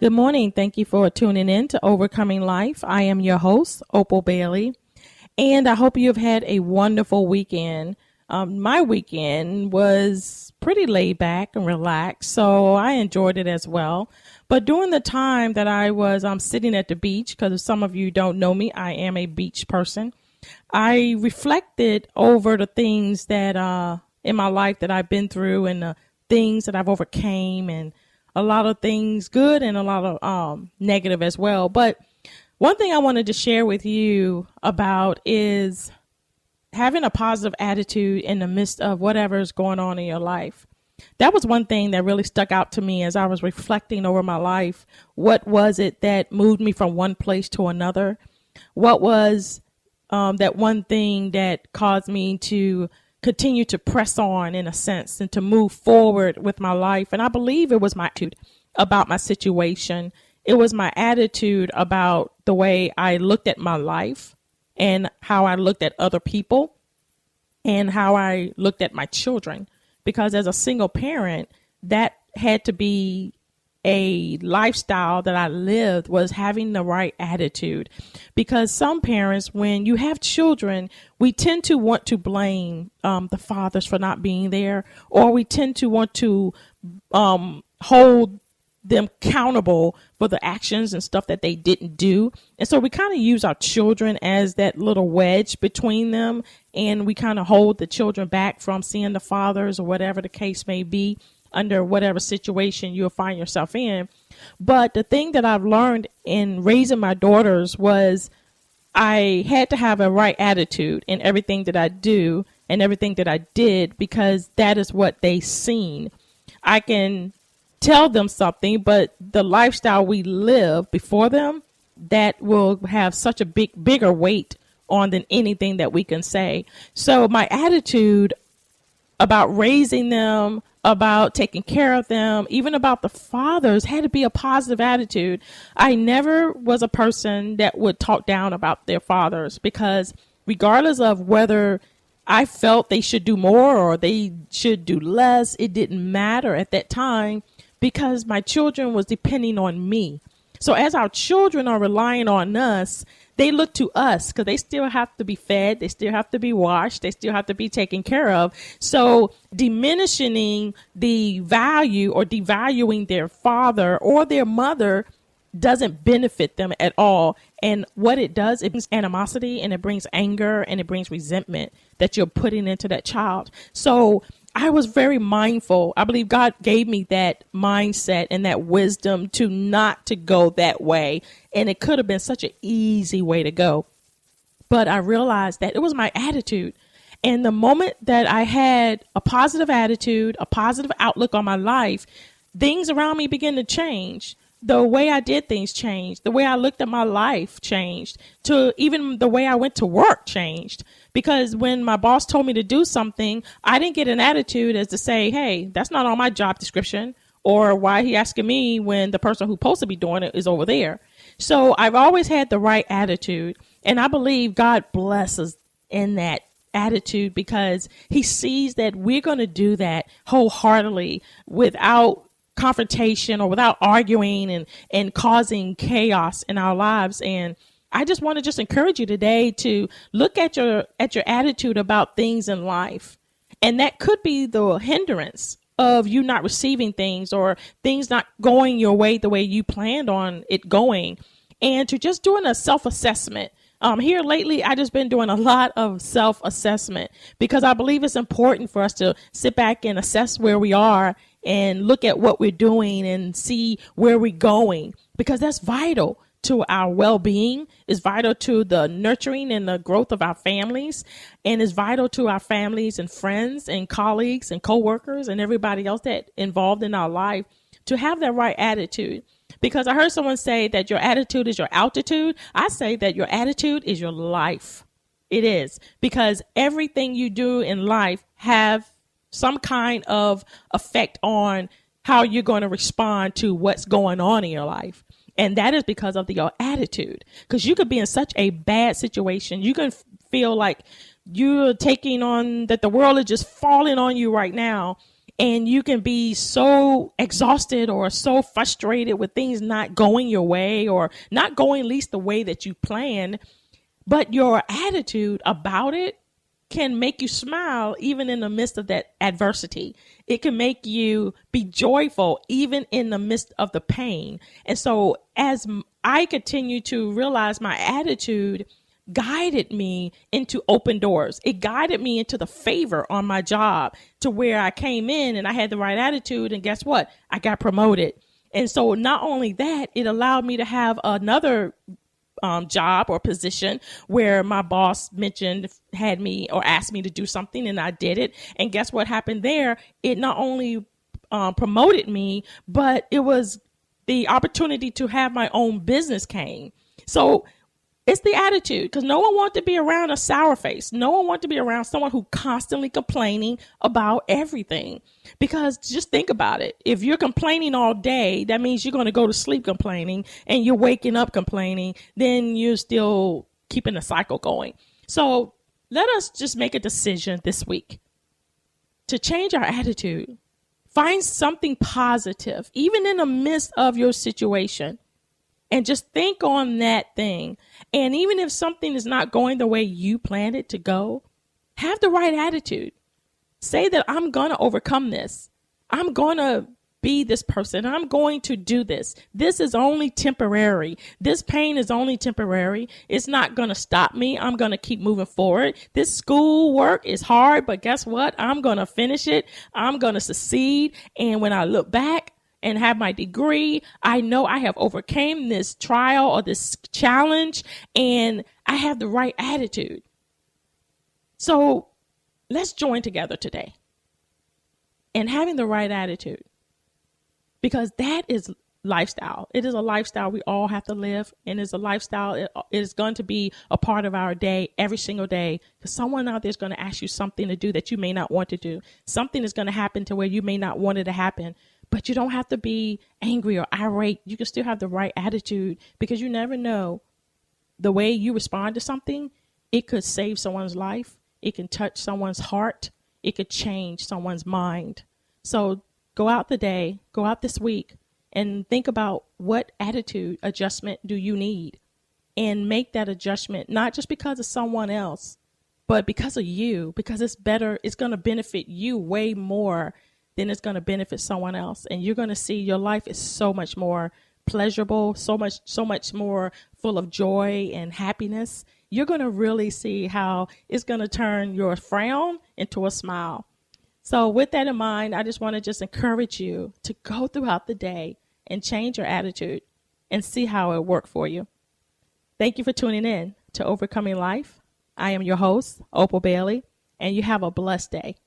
Good morning. Thank you for tuning in to Overcoming Life. I am your host, Opal Bailey, and I hope you have had a wonderful weekend. My weekend was pretty laid back and relaxed, so I enjoyed it as well. But during the time that I was sitting at the beach, because some of you don't know me, I am a beach person, I reflected over the things that in my life that I've been through and the things that I've overcame, and a lot of things good and a lot of negative as well. But one thing I wanted to share with you about is having a positive attitude in the midst of whatever is going on in your life. That was one thing that really stuck out to me as I was reflecting over my life. What was it that moved me from one place to another? What was that one thing that caused me to continue to press on, in a sense, and to move forward with my life? And I believe it was my attitude about my situation. It was my attitude about the way I looked at my life and how I looked at other people and how I looked at my children. Because as a single parent, that had to be a lifestyle that I lived, was having the right attitude. Because some parents, when you have children, we tend to want to blame the fathers for not being there, or we tend to want to hold them accountable for the actions and stuff that they didn't do. And so we kind of use our children as that little wedge between them, and we kind of hold the children back from seeing the fathers, or whatever the case may be, under whatever situation you'll find yourself in. But the thing that I've learned in raising my daughters was I had to have a right attitude in everything that I do and everything that I did, because that is what they seen. I can tell them something, but the lifestyle we live before them, that will have such a bigger weight on than anything that we can say. So my attitude about raising them, about taking care of them, even about the fathers, had to be a positive attitude. I never was a person that would talk down about their fathers, because regardless of whether I felt they should do more or they should do less, it didn't matter at that time, because my children was depending on me. So as our children are relying on us, they look to us, because they still have to be fed. They still have to be washed. They still have to be taken care of. So diminishing the value or devaluing their father or their mother doesn't benefit them at all. And what it does, it brings animosity, and it brings anger, and it brings resentment that you're putting into that child. So I was very mindful. I believe God gave me that mindset and that wisdom to not to go that way. And it could have been such an easy way to go. But I realized that it was my attitude. And the moment that I had a positive attitude, a positive outlook on my life, things around me began to change. The way I did things changed. The way I looked at my life changed. To even the way I went to work changed. Because when my boss told me to do something, I didn't get an attitude as to say, hey, that's not on my job description, or why he asking me when the person who's supposed to be doing it is over there. So I've always had the right attitude. And I believe God blesses in that attitude, because he sees that we're going to do that wholeheartedly without confrontation or without arguing and causing chaos in our lives. And I just want to just encourage you today to look at your attitude about things in life. And that could be the hindrance of you not receiving things, or things not going your way the way you planned on it going. And to just doing a self-assessment. Here lately, I just been doing a lot of self-assessment, because I believe it's important for us to sit back and assess where we are and look at what we're doing and see where we're going, because that's vital to our well-being, is vital to the nurturing and the growth of our families, and is vital to our families and friends and colleagues and coworkers and everybody else that involved in our life, to have that right attitude. Because I heard someone say that your attitude is your altitude. I say that your attitude is your life. It is, because everything you do in life have some kind of effect on how you're going to respond to what's going on in your life. And that is because of your attitude. Because you could be in such a bad situation. You can feel like you're taking on, that the world is just falling on you right now. And you can be so exhausted or so frustrated with things not going your way or not going at least the way that you planned. But your attitude about it can make you smile even in the midst of that adversity. It can make you be joyful even in the midst of the pain. And so as I continue to realize, my attitude guided me into open doors. It guided me into the favor on my job, to where I came in and I had the right attitude, and guess what? I got promoted. And so not only that, it allowed me to have another job or position where my boss had me or asked me to do something, and I did it. And guess what happened there? It not only promoted me, but it was the opportunity to have my own business came. So it's the attitude, because no one wants to be around a sour face. No one wants to be around someone who constantly complaining about everything. Because just think about it. If you're complaining all day, that means you're going to go to sleep complaining, and you're waking up complaining. Then you're still keeping the cycle going. So let us just make a decision this week to change our attitude. Find something positive, even in the midst of your situation. And just think on that thing. And even if something is not going the way you planned it to go, have the right attitude. Say that I'm going to overcome this. I'm going to be this person. I'm going to do this. This is only temporary. This pain is only temporary. It's not going to stop me. I'm going to keep moving forward. This school work is hard, but guess what? I'm going to finish it. I'm going to succeed. And when I look back and have my degree, I know I have overcame this trial or this challenge, and I have the right attitude. So let's join together today in having the right attitude, because that is lifestyle. It is a lifestyle we all have to live, and it's a lifestyle. It is going to be a part of our day every single day, because someone out there is going to ask you something to do that you may not want to do. Something is going to happen to where you may not want it to happen. But you don't have to be angry or irate. You can still have the right attitude, because you never know the way you respond to something. It could save someone's life. It can touch someone's heart. It could change someone's mind. So go out this week, and think about what attitude adjustment do you need, and make that adjustment, not just because of someone else, but because of you, because it's better. It's going to benefit you way more than it's going to benefit someone else. And you're going to see your life is so much more pleasurable, so much more full of joy and happiness. You're going to really see how it's going to turn your frown into a smile. So with that in mind, I just want to just encourage you to go throughout the day and change your attitude and see how it worked for you. Thank you for tuning in to Overcoming Life. I am your host, Opal Bailey, and you have a blessed day.